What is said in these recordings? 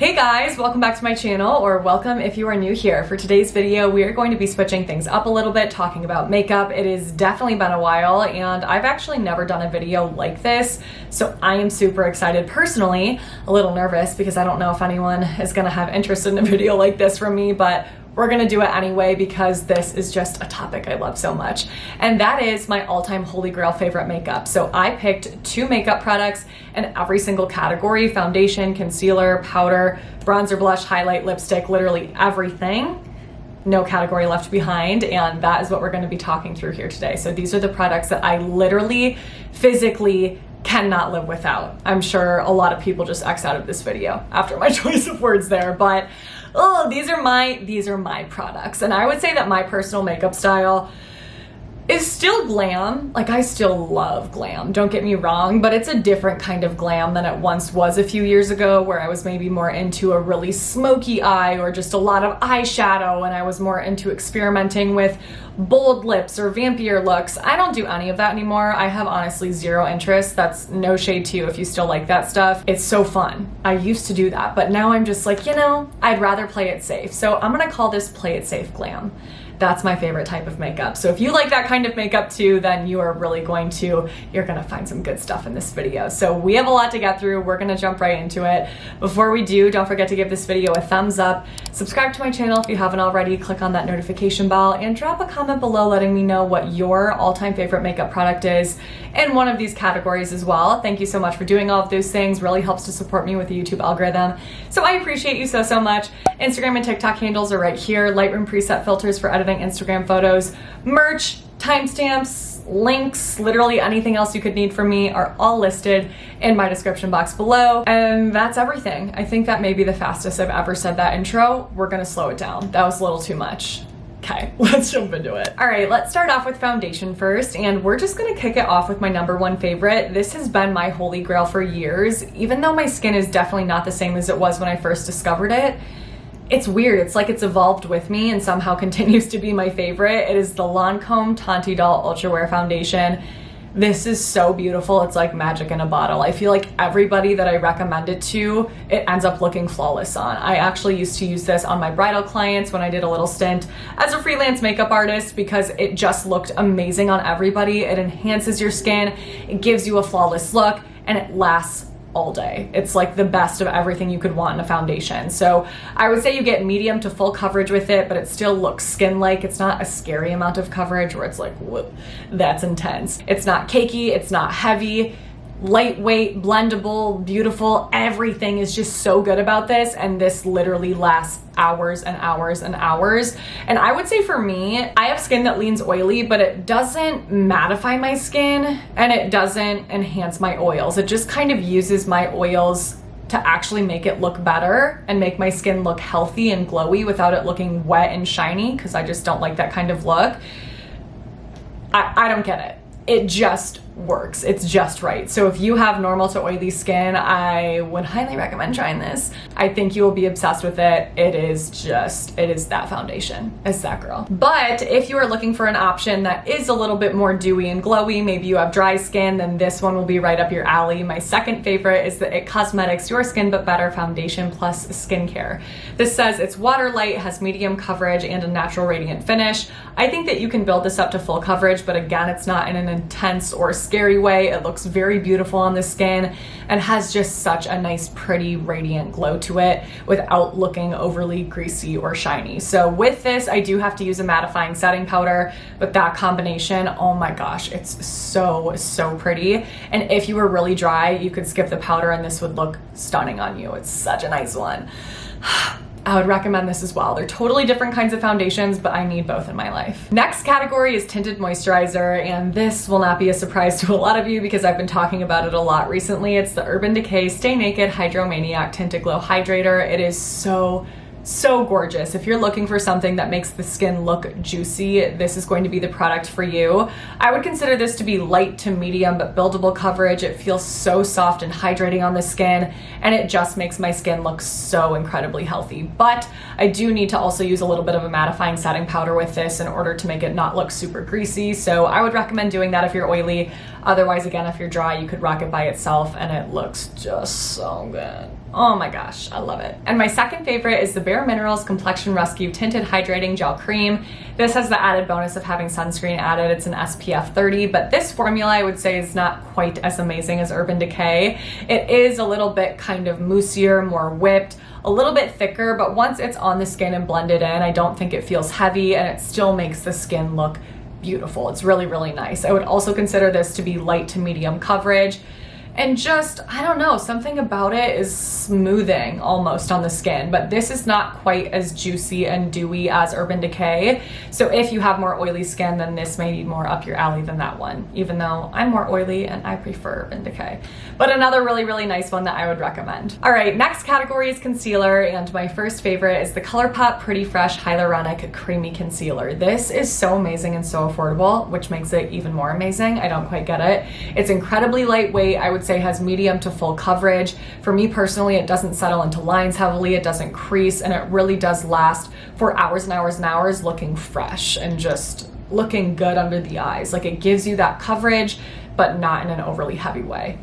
Hey guys, welcome back to my channel, or welcome if you are new here. For today's video, we are going to be switching things up a little bit, talking about makeup. It has definitely been a while, and I've actually never done a video like this, so I am super excited. Personally, a little nervous because I don't know if anyone is gonna have interest in a video like this from me, but we're gonna do it anyway because this is just a topic I love so much. And that is my all-time holy grail favorite makeup. So I picked 2 makeup products in every single category: foundation, concealer, powder, bronzer, blush, highlight, lipstick, literally everything. No category left behind, and that is what we're gonna be talking through here today. So these are the products that I literally, physically cannot live without. I'm sure a lot of people just X out of this video after my choice of words there, but these are my products. And I would say that my personal makeup style is still glam. Like, I still love glam, don't get me wrong, but it's a different kind of glam than it once was a few years ago, where I was maybe more into a really smoky eye or just a lot of eyeshadow, and I was more into experimenting with bold lips or vampier looks. I don't do any of that anymore. I have honestly zero interest. That's no shade to you if you still like that stuff. It's so fun. I used to do that, but now I'm just like, I'd rather play it safe. So I'm gonna call this play it safe glam. That's my favorite type of makeup. So if you like that kind of makeup too, then you're gonna find some good stuff in this video. So we have a lot to get through. We're gonna jump right into it. Before we do, don't forget to give this video a thumbs up. Subscribe to my channel if you haven't already. Click on that notification bell and drop a comment below letting me know what your all-time favorite makeup product is in one of these categories as well. Thank you so much for doing all of those things. Really helps to support me with the YouTube algorithm. So I appreciate you so much. Instagram and TikTok handles are right here. Lightroom preset filters for editing Instagram photos, merch, timestamps, links, literally anything else you could need from me are all listed in my description box below. And that's everything. I think that may be the fastest I've ever said that intro. We're gonna slow it down. That was a little too much. Okay, let's jump into it. All right, let's start off with foundation first, and we're just gonna kick it off with my #1 favorite. This has been my holy grail for years. Even though my skin is definitely not the same as it was when I first discovered it, it's weird. It's like it's evolved with me and somehow continues to be my favorite. It is the Lancome Tanti Doll Ultra Wear Foundation. This is so beautiful. It's like magic in a bottle. I feel like everybody that I recommend it to, it ends up looking flawless on. I actually used to use this on my bridal clients when I did a little stint as a freelance makeup artist because it just looked amazing on everybody. It enhances your skin, it gives you a flawless look, and it lasts all day. It's like the best of everything you could want in a foundation. So I would say you get medium to full coverage with it, but it still looks skin-like. It's not a scary amount of coverage where it's like, whoa, that's intense. It's not cakey, it's not heavy, lightweight, blendable, beautiful. Everything is just so good about this, and this literally lasts hours and hours and hours. And I would say for me, I have skin that leans oily, but it doesn't mattify my skin and it doesn't enhance my oils. It just kind of uses my oils to actually make it look better and make my skin look healthy and glowy without it looking wet and shiny, because I just don't like that kind of look. I don't get it. It just works. It's just right. So if you have normal to oily skin, I would highly recommend trying this. I think you will be obsessed with it. It is that foundation. It's that girl. But if you are looking for an option that is a little bit more dewy and glowy, maybe you have dry skin, then this one will be right up your alley. My second favorite is the IT Cosmetics Your Skin But Better Foundation Plus Skincare. This says it's water light, has medium coverage, and a natural radiant finish. I think that you can build this up to full coverage, but again, it's not in an intense or scary way. It looks very beautiful on the skin and has just such a nice, pretty, radiant glow to it without looking overly greasy or shiny. So with this, I do have to use a mattifying setting powder, but that combination, oh my gosh, it's so pretty. And if you were really dry, you could skip the powder and this would look stunning on you. It's such a nice one. I would recommend this as well. They're totally different kinds of foundations, but I need both in my life. Next category is Tinted Moisturizer, and this will not be a surprise to a lot of you because I've been talking about it a lot recently. It's the Urban Decay Stay Naked Hydromaniac Tinted Glow Hydrator. It is so gorgeous. If you're looking for something that makes the skin look juicy, this is going to be the product for you. I would consider this to be light to medium but buildable coverage. It feels so soft and hydrating on the skin, and it just makes my skin look so incredibly healthy. But I do need to also use a little bit of a mattifying setting powder with this in order to make it not look super greasy. So I would recommend doing that if you're oily. Otherwise, again, if you're dry, you could rock it by itself and it looks just so good. Oh my gosh, I love it. And my second favorite is the Bare Minerals Complexion Rescue Tinted Hydrating Gel Cream. This has the added bonus of having sunscreen added. It's an SPF 30, but this formula I would say is not quite as amazing as Urban Decay. It is a little bit kind of moussier, more whipped, a little bit thicker, but once it's on the skin and blended in, I don't think it feels heavy, and it still makes the skin look beautiful. It's really, really nice. I would also consider this to be light to medium coverage. And just, I don't know, something about it is smoothing almost on the skin, but this is not quite as juicy and dewy as Urban Decay. So if you have more oily skin, then this may be more up your alley than that one, even though I'm more oily and I prefer Urban Decay. But another really, really nice one that I would recommend. All right, next category is concealer, and my first favorite is the ColourPop Pretty Fresh Hyaluronic Creamy Concealer. This is so amazing and so affordable, which makes it even more amazing. I don't quite get it. It's incredibly lightweight. I would say has medium to full coverage. For me personally, it doesn't settle into lines heavily, it doesn't crease, and it really does last for hours and hours and hours looking fresh and just looking good under the eyes. Like, it gives you that coverage, but not in an overly heavy way.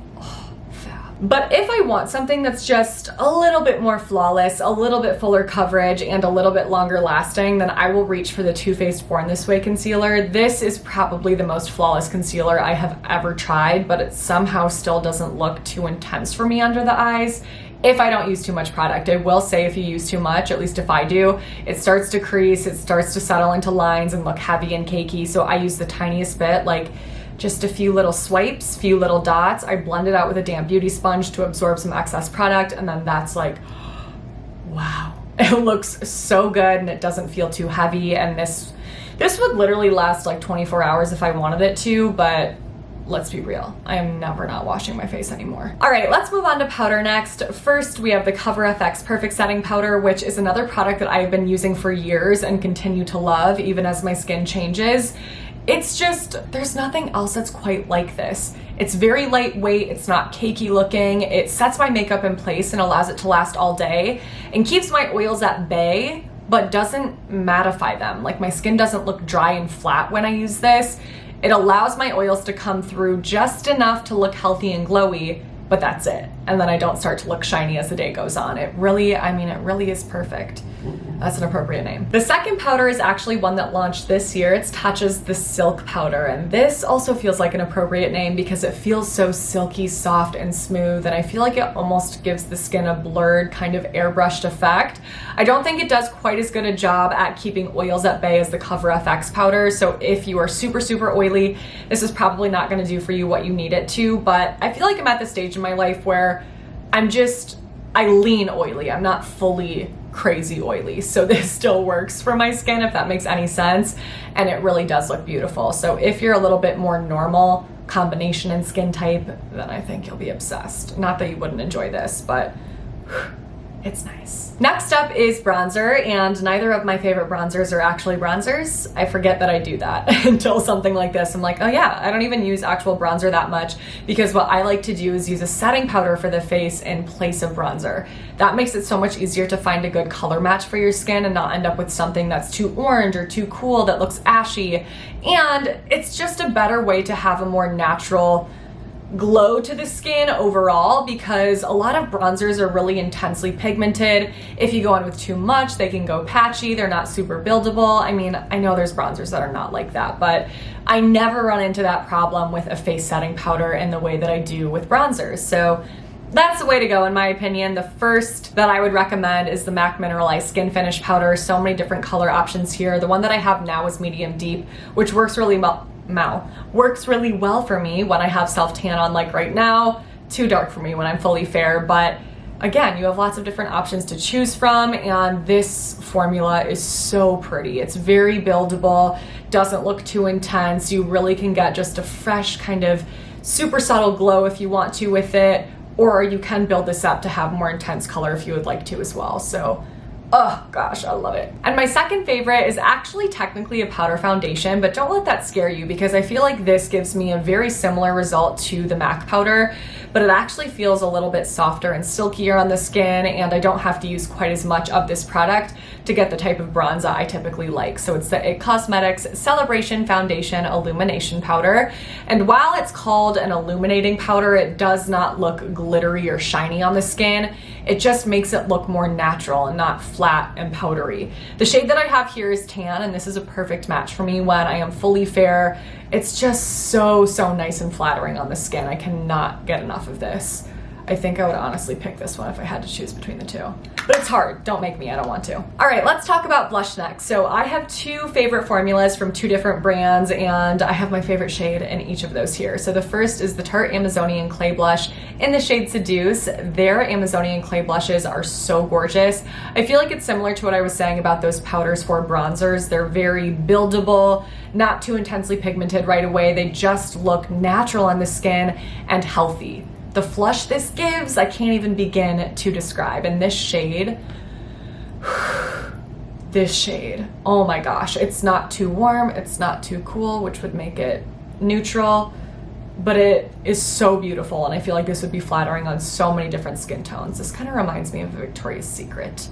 But if I want something that's just a little bit more flawless, a little bit fuller coverage, and a little bit longer lasting, then I will reach for the Too Faced Born This Way concealer. This is probably the most flawless concealer I have ever tried, but it somehow still doesn't look too intense for me under the eyes if I don't use too much product. I will say if you use too much, at least if I do, it starts to crease, it starts to settle into lines and look heavy and cakey. So I use the tiniest bit, like just a few little swipes, few little dots. I blend it out with a damp beauty sponge to absorb some excess product, and then that's like, wow. It looks so good and it doesn't feel too heavy, and this would literally last like 24 hours if I wanted it to, but let's be real, I am never not washing my face anymore. All right, let's move on to powder next. First, we have the Cover FX Perfect Setting Powder, which is another product that I've been using for years and continue to love even as my skin changes. It's just, there's nothing else that's quite like this. It's very lightweight, it's not cakey looking, it sets my makeup in place and allows it to last all day, and keeps my oils at bay, but doesn't mattify them. Like, my skin doesn't look dry and flat when I use this. It allows my oils to come through just enough to look healthy and glowy, but that's it. And then I don't start to look shiny as the day goes on. It really, I mean, it really is perfect. That's an appropriate name. The second powder is actually one that launched this year. It's Tatcha's the Silk Powder, and this also feels like an appropriate name because it feels so silky, soft, and smooth, and I feel like it almost gives the skin a blurred, kind of airbrushed effect. I don't think it does quite as good a job at keeping oils at bay as the Cover FX powder, so if you are super, super oily, this is probably not gonna do for you what you need it to, but I feel like I'm at the stage in my life where I lean oily. I'm not fully crazy oily, so this still works for my skin, if that makes any sense, and it really does look beautiful. So if you're a little bit more normal combination and skin type, then I think you'll be obsessed. Not that you wouldn't enjoy this, but it's nice. Next up is bronzer, and neither of my favorite bronzers are actually bronzers. I forget that I do that until something like this. I'm like, oh yeah, I don't even use actual bronzer that much, because what I like to do is use a setting powder for the face in place of bronzer. That makes it so much easier to find a good color match for your skin and not end up with something that's too orange or too cool that looks ashy. And it's just a better way to have a more natural glow to the skin overall, because a lot of bronzers are really intensely pigmented. If you go on with too much, they can go patchy, they're not super buildable. I mean, I know there's bronzers that are not like that, but I never run into that problem with a face setting powder in the way that I do with bronzers. So that's the way to go, in my opinion. The first that I would recommend is the MAC Mineralized Skin Finish Powder. So many different color options here. The one that I have now is medium deep, which works really well for me when I have self tan on, like right now. Too dark for me when I'm fully fair, but again, you have lots of different options to choose from, and this formula is so pretty. It's very buildable, doesn't look too intense. You really can get just a fresh kind of super subtle glow if you want to with it, or you can build this up to have more intense color if you would like to as well. So oh gosh, I love it. And my second favorite is actually technically a powder foundation, but don't let that scare you, because I feel like this gives me a very similar result to the MAC powder, but it actually feels a little bit softer and silkier on the skin, and I don't have to use quite as much of this product to get the type of bronzer I typically like. So it's the IT Cosmetics Celebration Foundation Illumination Powder. And while it's called an illuminating powder, it does not look glittery or shiny on the skin. It just makes it look more natural and not flat and powdery. The shade that I have here is tan, and this is a perfect match for me when I am fully fair. It's just so nice and flattering on the skin. I cannot get enough of this. I think I would honestly pick this one if I had to choose between the two. But it's hard. Don't make me. I don't want to. All right, let's talk about blush next. So I have two favorite formulas from two different brands, and I have my favorite shade in each of those here. So the first is the Tarte Amazonian Clay Blush in the shade Seduce. Their Amazonian Clay blushes are so gorgeous. I feel like it's similar to what I was saying about those powders for bronzers. They're very buildable, not too intensely pigmented right away. They just look natural on the skin and healthy. The flush this gives, I can't even begin to describe. And this shade, oh my gosh, it's not too warm, it's not too cool, which would make it neutral, but it is so beautiful, and I feel like this would be flattering on so many different skin tones. This kind of reminds me of a Victoria's Secret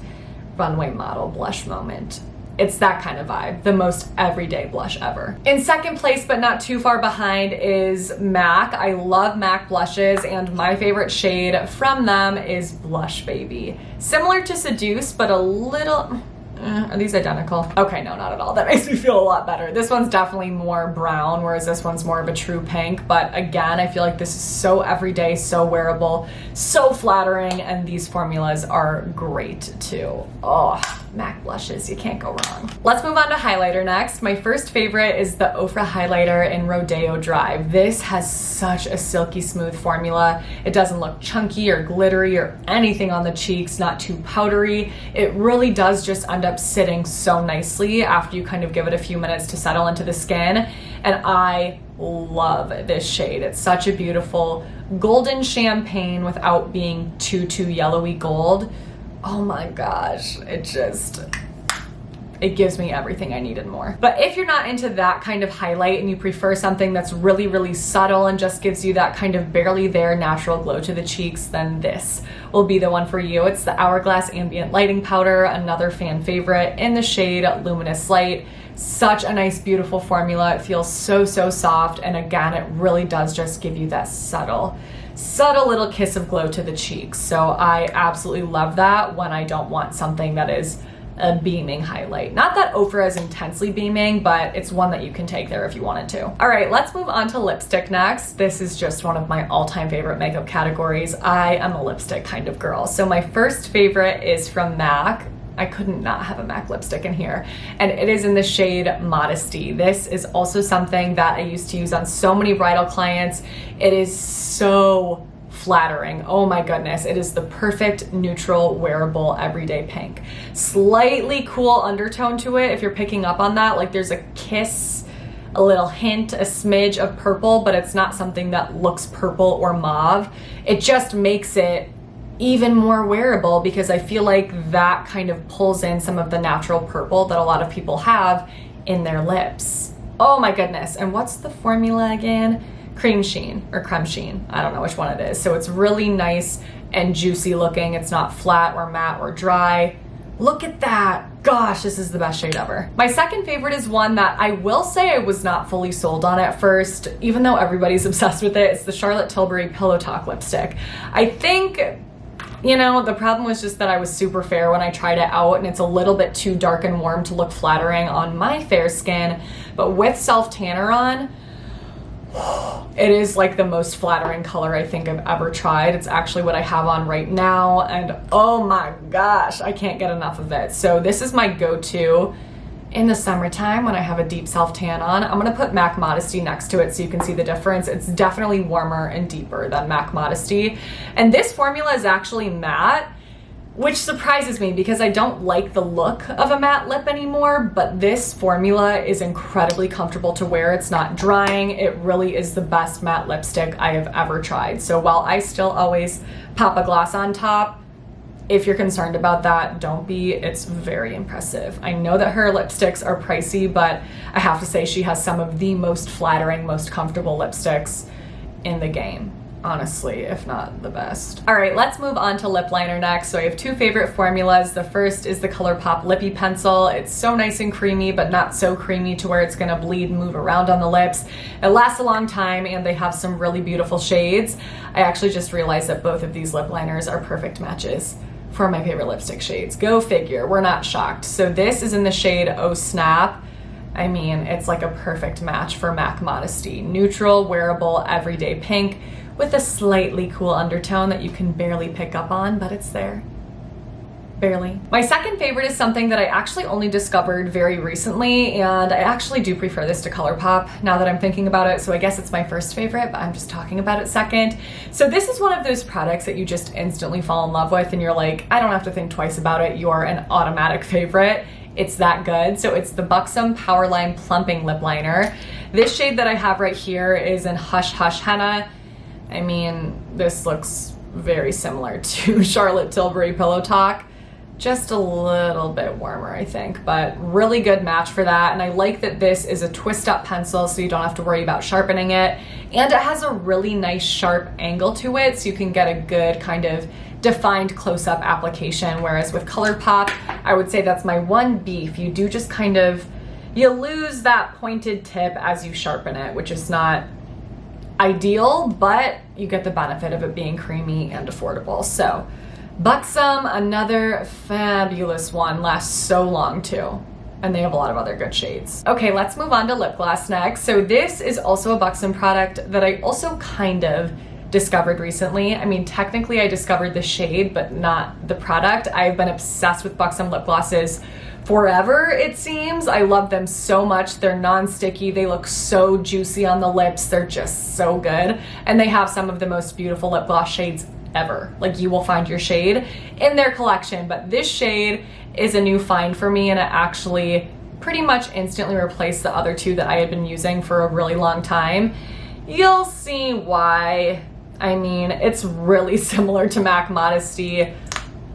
runway model blush moment. It's that kind of vibe, the most everyday blush ever. In second place, but not too far behind, is MAC. I love MAC blushes, and my favorite shade from them is Blush Baby. Similar to Seduce, but a little... are these identical? Okay, no, not at all. That makes me feel a lot better. This one's definitely more brown, whereas this one's more of a true pink. But again, I feel like this is so everyday, so wearable, so flattering, and these formulas are great too. Oh, MAC blushes, you can't go wrong. Let's move on to highlighter next. My first favorite is the Ofra highlighter in Rodeo Drive. This has such a silky smooth formula. It doesn't look chunky or glittery or anything on the cheeks, not too powdery. It really does just end up sitting so nicely after you kind of give it a few minutes to settle into the skin. And I love this shade. It's such a beautiful golden champagne without being too yellowy gold. Oh my gosh, it gives me everything I need and more. But if you're not into that kind of highlight and you prefer something that's really subtle and just gives you that kind of barely there natural glow to the cheeks, then this will be the one for you. It's the Hourglass Ambient Lighting Powder, another fan favorite in the shade Luminous Light. Such a nice, beautiful formula. It feels so soft, and again, it really does just give you that subtle little kiss of glow to the cheeks. So I absolutely love that when I don't want something that is a beaming highlight. Not that Ofra is intensely beaming, but it's one that you can take there if you wanted to. All right, let's move on to lipstick next. This is just one of my all-time favorite makeup categories. I am a lipstick kind of girl. So my first favorite is from MAC. I couldn't not have a MAC lipstick in here, and it is in the shade Modesty. This is also something that I used to use on so many bridal clients. It is so flattering. Oh my goodness. It is the perfect neutral wearable everyday pink. Slightly cool undertone to it if you're picking up on that. Like there's a kiss, a little hint, a smidge of purple, but it's not something that looks purple or mauve. It just makes it even more wearable because I feel like that kind of pulls in some of the natural purple that a lot of people have in their lips. Oh my goodness. And what's the formula again? Cream Sheen or Creme Sheen. I don't know which one it is. So it's really nice and juicy looking. It's not flat or matte or dry. Look at that. Gosh, this is the best shade ever. My second favorite is one that I will say I was not fully sold on at first, even though everybody's obsessed with it. It's the Charlotte Tilbury Pillow Talk lipstick. I think, you know, the problem was just that I was super fair when I tried it out, and it's a little bit too dark and warm to look flattering on my fair skin. But with self-tanner on, it is like the most flattering color I think I've ever tried. It's actually what I have on right now, and oh my gosh, I can't get enough of it. So this is my go-to in the summertime when I have a deep self-tan on. I'm gonna put MAC Modesty next to it so you can see the difference. It's definitely warmer and deeper than MAC Modesty. And this formula is actually matte, which surprises me because I don't like the look of a matte lip anymore, but this formula is incredibly comfortable to wear. It's not drying. It really is the best matte lipstick I have ever tried. So while I still always pop a gloss on top, if you're concerned about that, don't be. It's very impressive. I know that her lipsticks are pricey, but I have to say she has some of the most flattering, most comfortable lipsticks in the game. Honestly, if not the best. All right, let's move on to lip liner next. So I have two favorite formulas. The first is the ColourPop Lippy Pencil. It's so nice and creamy, but not so creamy to where it's gonna bleed and move around on the lips. It lasts a long time, and they have some really beautiful shades. I actually just realized that both of these lip liners are perfect matches. for my favorite lipstick shades. Go figure, we're not shocked. So this is in the shade Oh Snap. I mean, it's like a perfect match for MAC Modesty. Neutral, wearable, everyday pink with a slightly cool undertone that you can barely pick up on, but it's there. Barely. My second favorite is something that I actually only discovered very recently, and I actually do prefer this to ColourPop now that I'm thinking about it, so I guess it's my first favorite, but I'm just talking about it second. So this is one of those products that you just instantly fall in love with and you're like, I don't have to think twice about it, you're an automatic favorite. It's that good. So it's the Buxom Powerline Plumping Lip Liner. This shade that I have right here is in Hush Hush Henna. I mean, this looks very similar to Charlotte Tilbury Pillow Talk. Just a little bit warmer, I think, but really good match for that. And I like that this is a twist up pencil, so you don't have to worry about sharpening it. And it has a really nice sharp angle to it, so you can get a good kind of defined close-up application. Whereas with ColourPop, I would say that's my one beef. You do just kind of, you lose that pointed tip as you sharpen it, which is not ideal, but you get the benefit of it being creamy and affordable. So Buxom, another fabulous one, lasts so long too. And they have a lot of other good shades. Okay, let's move on to lip gloss next. So this is also a Buxom product that I also kind of discovered recently. I mean, technically I discovered the shade, but not the product. I've been obsessed with Buxom lip glosses forever, it seems. I love them so much. They're non-sticky. They look so juicy on the lips. They're just so good. And they have some of the most beautiful lip gloss shades ever. Like, you will find your shade in their collection, but this shade is a new find for me, and it actually pretty much instantly replaced the other two that I had been using for a really long time. You'll see why. I mean, it's really similar to MAC Modesty,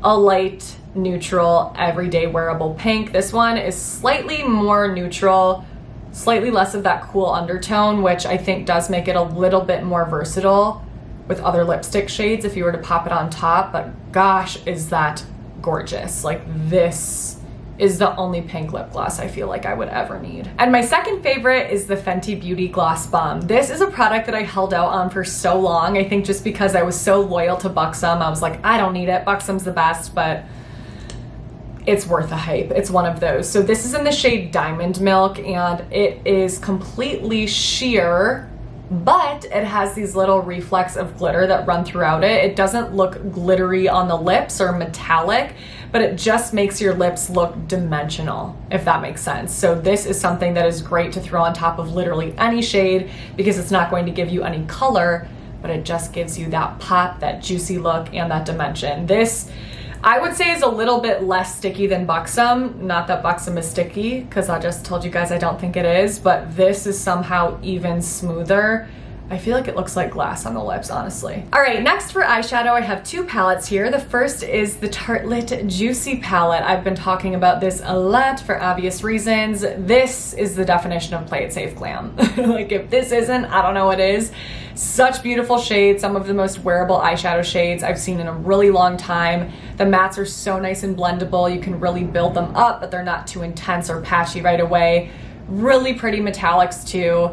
a light, neutral, everyday wearable pink. This one is slightly more neutral, slightly less of that cool undertone, which I think does make it a little bit more versatile with other lipstick shades if you were to pop it on top, but gosh, is that gorgeous. Like, this is the only pink lip gloss I feel like I would ever need. And my second favorite is the Fenty Beauty Gloss Bomb. This is a product that I held out on for so long. I think just because I was so loyal to Buxom, I was like, I don't need it. Buxom's the best, but it's worth the hype. It's one of those. So this is in the shade Diamond Milk, and it is completely sheer, but it has these little reflects of glitter that run throughout it. It doesn't look glittery on the lips or metallic, but it just makes your lips look dimensional, if that makes sense. So this is something that is great to throw on top of literally any shade because it's not going to give you any color, but it just gives you that pop, that juicy look, and that dimension. This, I would say, is a little bit less sticky than Buxom. Not that Buxom is sticky, because I just told you guys I don't think it is, but this is somehow even smoother. I feel like it looks like glass on the lips, honestly. All right, next for eyeshadow, I have two palettes here. The first is the Tartelette Juicy palette. I've been talking about this a lot for obvious reasons. This is the definition of play it safe glam. Like, if this isn't, I don't know what is. Such beautiful shades, some of the most wearable eyeshadow shades I've seen in a really long time. The mattes are so nice and blendable. You can really build them up, but they're not too intense or patchy right away. Really pretty metallics too.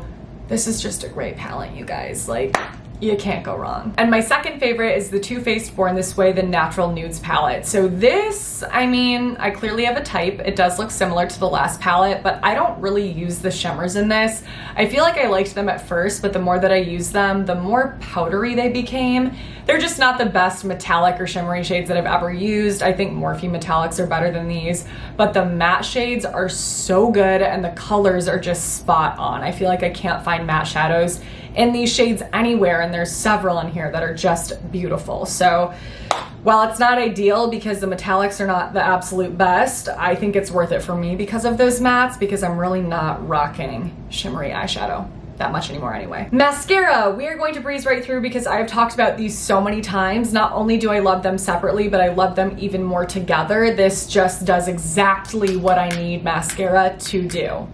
This is just a great palette, you guys. Like, you can't go wrong. And my second favorite is the Too Faced Born This Way, the Natural Nudes palette. So this, I mean, I clearly have a type. It does look similar to the last palette, but I don't really use the shimmers in this. I feel like I liked them at first, but the more that I use them, the more powdery they became. They're just not the best metallic or shimmery shades that I've ever used. I think Morphe metallics are better than these, but the matte shades are so good and the colors are just spot on. I feel like I can't find matte shadows in these shades anywhere, and there's several in here that are just beautiful. So while it's not ideal because the metallics are not the absolute best, I think it's worth it for me because of those mattes, because I'm really not rocking shimmery eyeshadow that much anymore anyway. Mascara, we are going to breeze right through because I have talked about these so many times. Not only do I love them separately, but I love them even more together. This just does exactly what I need mascara to do,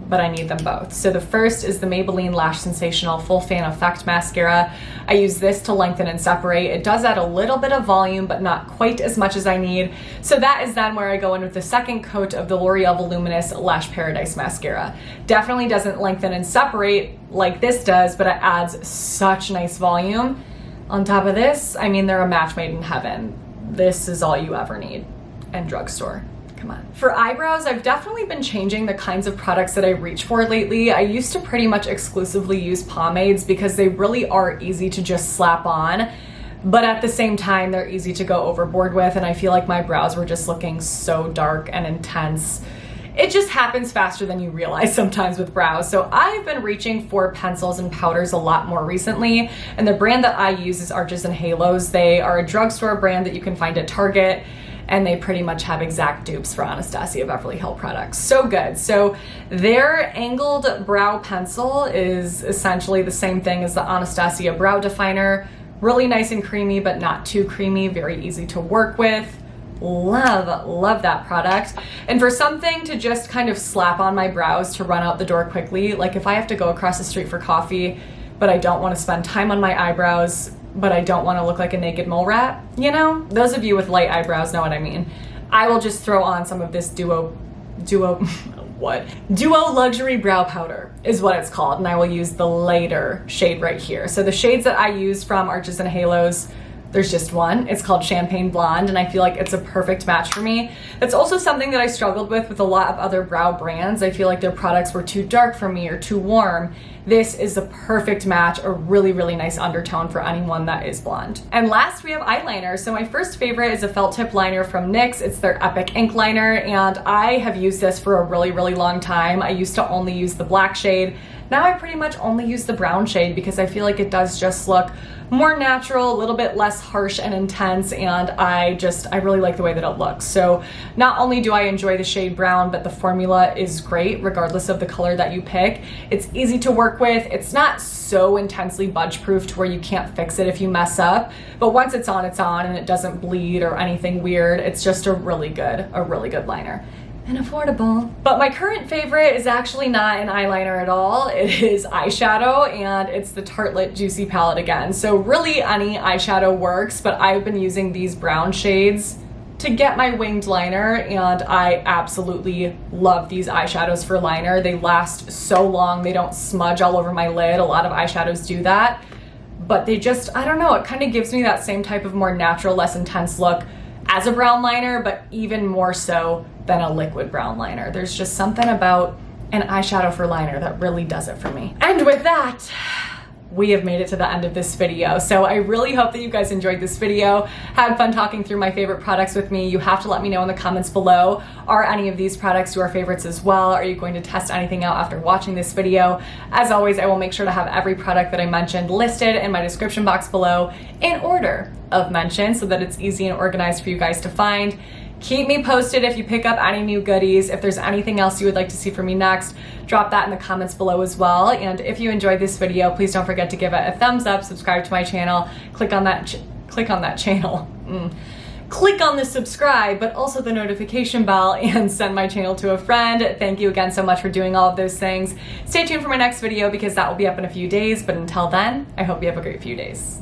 but I need them both. So the first is the Maybelline Lash Sensational Full Fan Effect Mascara. I use this to lengthen and separate. It does add a little bit of volume, but not quite as much as I need. So that is then where I go in with the second coat of the L'Oreal Voluminous Lash Paradise Mascara. Definitely doesn't lengthen and separate like this does, but it adds such nice volume. On top of this, I mean, they're a match made in heaven. this is all you ever need. And drugstore. Come on. For eyebrows, I've definitely been changing the kinds of products that I reach for lately. I used to pretty much exclusively use pomades because they really are easy to just slap on, but at the same time, they're easy to go overboard with, and I feel like my brows were just looking so dark and intense. It just happens faster than you realize sometimes with brows. So I've been reaching for pencils and powders a lot more recently, and the brand that I use is Arches and Halos. They are a drugstore brand that you can find at Target, and they pretty much have exact dupes for Anastasia Beverly Hills products. So good. So their angled brow pencil is essentially the same thing as the Anastasia brow definer. Really nice and creamy, but not too creamy, very easy to work with. Love that product. And for something to just kind of slap on my brows to run out the door quickly, like if I have to go across the street for coffee, but I don't want to spend time on my eyebrows, but I don't want to look like a naked mole rat, you know? Those of you with light eyebrows know what I mean. I will just throw on some of this Duo Luxury Brow Powder is what it's called, and I will use the lighter shade right here. So the shades that I use from Arches and Halos, there's just one. It's called Champagne Blonde, and I feel like it's a perfect match for me. That's also something that I struggled with a lot of other brow brands. I feel like their products were too dark for me or too warm. This is a perfect match, a really, really nice undertone for anyone that is blonde. And last, we have eyeliner. So my first favorite is a felt tip liner from NYX. It's their Epic Ink Liner, and I have used this for a really, really long time. I used to only use the black shade. Now I pretty much only use the brown shade because I feel like it does just look more natural, a little bit less harsh and intense, and I really like the way that it looks. So not only do I enjoy the shade brown, but the formula is great regardless of the color that you pick. It's easy to work with. It's not so intensely budge proof to where you can't fix it if you mess up, but once it's on, and it doesn't bleed or anything weird. It's just a really good liner. And affordable. But my current favorite is actually not an eyeliner at all. It is eyeshadow, and it's the Tartelette Juicy Palette again. So really any eyeshadow works, but I've been using these brown shades to get my winged liner, and I absolutely love these eyeshadows for liner. They last so long. They don't smudge all over my lid. A lot of eyeshadows do that, but they just, I don't know, it kind of gives me that same type of more natural, less intense look as a brown liner, but even more so than a liquid brown liner. There's just something about an eyeshadow for liner that really does it for me. And with that, we have made it to the end of this video. So I really hope that you guys enjoyed this video, had fun talking through my favorite products with me. You have to let me know in the comments below, are any of these products your favorites as well? Are you going to test anything out after watching this video? As always, I will make sure to have every product that I mentioned listed in my description box below in order of mention so that it's easy and organized for you guys to find. Keep me posted if you pick up any new goodies. If there's anything else you would like to see from me next, drop that in the comments below as well. And if you enjoyed this video, please don't forget to give it a thumbs up, subscribe to my channel, click on the subscribe, but also the notification bell, and send my channel to a friend. Thank you again so much for doing all of those things. Stay tuned for my next video because that will be up in a few days, but until then, I hope you have a great few days.